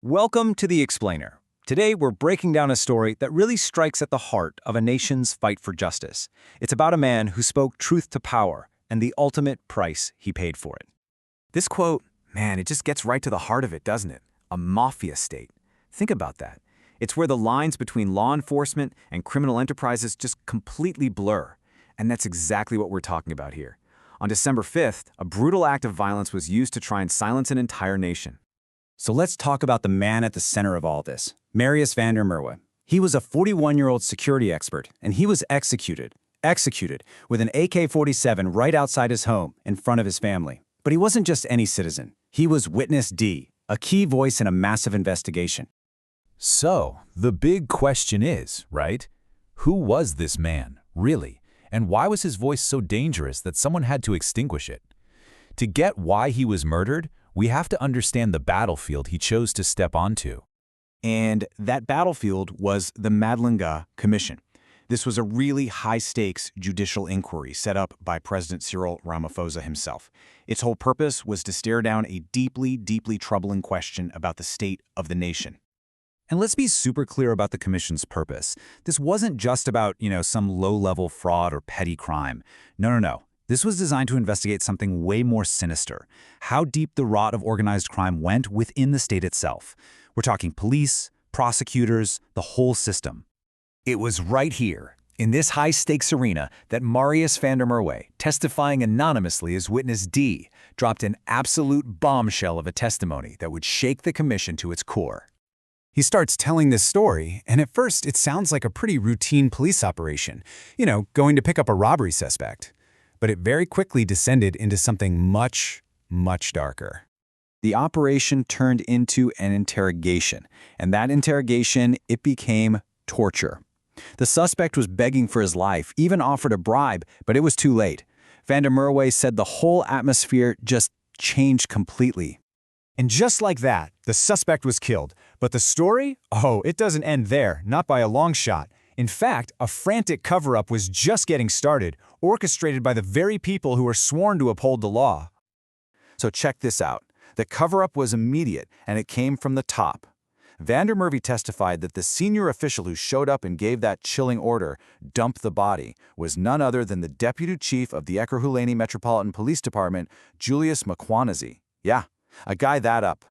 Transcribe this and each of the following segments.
Welcome to The Explainer. Today, we're breaking down a story that really strikes at the heart of a nation's fight for justice. It's about a man who spoke truth to power and the ultimate price he paid for it. This quote, man, it just gets right to the heart of it, doesn't it? A mafia state. Think about that. It's where the lines between law enforcement and criminal enterprises just completely blur. And that's exactly what we're talking about here. On December 5th, a brutal act of violence was used to try and silence an entire nation. So let's talk about the man at the center of all this, Marius van der Merwe. He was a 41-year-old security expert, and he was executed with an AK-47 right outside his home in front of his family. But he wasn't just any citizen. He was Witness D, a key voice in a massive investigation. So, the big question is, right? Who was this man, really? And why was his voice so dangerous that someone had to extinguish it? To get why he was murdered, we have to understand the battlefield he chose to step onto. And that battlefield was the Madlanga Commission. This was a really high-stakes judicial inquiry set up by President Cyril Ramaphosa himself. Its whole purpose was to stare down a deeply, deeply troubling question about the state of the nation. And let's be super clear about the commission's purpose. This wasn't just about, some low-level fraud or petty crime. No. This was designed to investigate something way more sinister, how deep the rot of organized crime went within the state itself. We're talking police, prosecutors, the whole system. It was right here, in this high-stakes arena, that Marius van der Merwe, testifying anonymously as Witness D, dropped an absolute bombshell of a testimony that would shake the commission to its core. He starts telling this story, and at first it sounds like a pretty routine police operation, going to pick up a robbery suspect. But it very quickly descended into something much, much darker. The operation turned into an interrogation, and that interrogation, it became torture. The suspect was begging for his life, even offered a bribe, but it was too late. Van der Merwe said the whole atmosphere just changed completely. And just like that, the suspect was killed. But the story? Oh, it doesn't end there, not by a long shot. In fact, a frantic cover-up was just getting started, orchestrated by the very people who were sworn to uphold the law. So check this out. The cover-up was immediate, and it came from the top. Van der Merwe testified that the senior official who showed up and gave that chilling order, "Dump the body," was none other than the Deputy Chief of the Ekurhuleni Metropolitan Police Department, Julius Mkhwanazi. Yeah, a guy that up.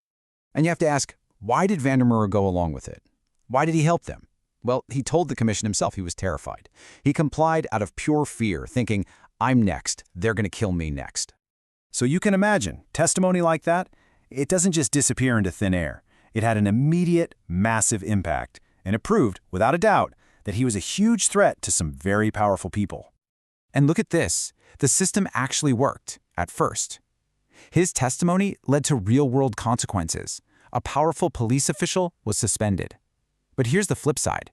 And you have to ask, why did Van der Merwe go along with it? Why did he help them? Well, he told the commission himself he was terrified. He complied out of pure fear, thinking, I'm next, they're going to kill me next. So you can imagine, testimony like that, it doesn't just disappear into thin air. It had an immediate, massive impact, and it proved, without a doubt, that he was a huge threat to some very powerful people. And look at this, the system actually worked, at first. His testimony led to real-world consequences. A powerful police official was suspended. But here's the flip side.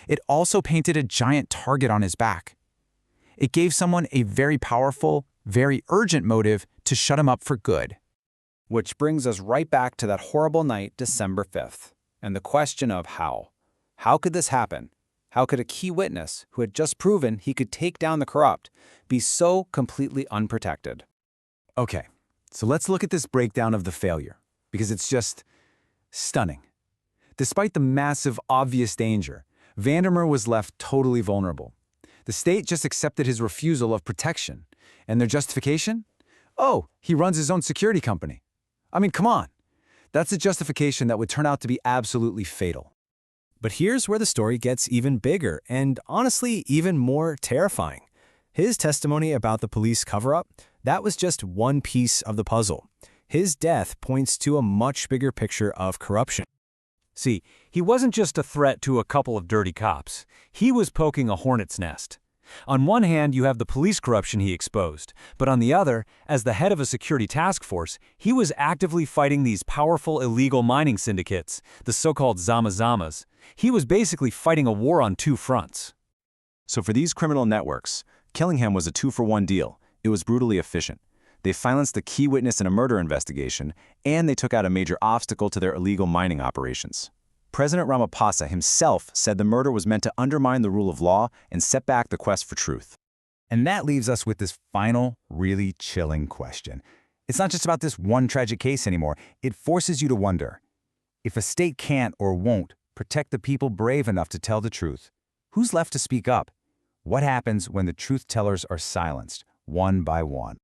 It also painted a giant target on his back. It gave someone a very powerful, very urgent motive to shut him up for good. Which brings us right back to that horrible night, December 5th, and the question of how. How could this happen? How could a key witness, who had just proven he could take down the corrupt, be so completely unprotected? Okay, so let's look at this breakdown of the failure, because it's just stunning. Despite the massive, obvious danger, Van der Merwe was left totally vulnerable. The state just accepted his refusal of protection. And their justification? Oh, he runs his own security company. I mean, come on. That's a justification that would turn out to be absolutely fatal. But here's where the story gets even bigger and, honestly, even more terrifying. His testimony about the police cover-up, that was just one piece of the puzzle. His death points to a much bigger picture of corruption. See, he wasn't just a threat to a couple of dirty cops. He was poking a hornet's nest. On one hand, you have the police corruption he exposed, but on the other, as the head of a security task force, he was actively fighting these powerful illegal mining syndicates, the so-called Zama Zamas. He was basically fighting a war on two fronts. So for these criminal networks, killing him was a two-for-one deal. It was brutally efficient. They silenced the key witness in a murder investigation, and they took out a major obstacle to their illegal mining operations. President Ramaphosa himself said the murder was meant to undermine the rule of law and set back the quest for truth. And that leaves us with this final, really chilling question. It's not just about this one tragic case anymore. It forces you to wonder, If a state can't or won't protect the people brave enough to tell the truth, who's left to speak up? What happens when the truth tellers are silenced, one by one?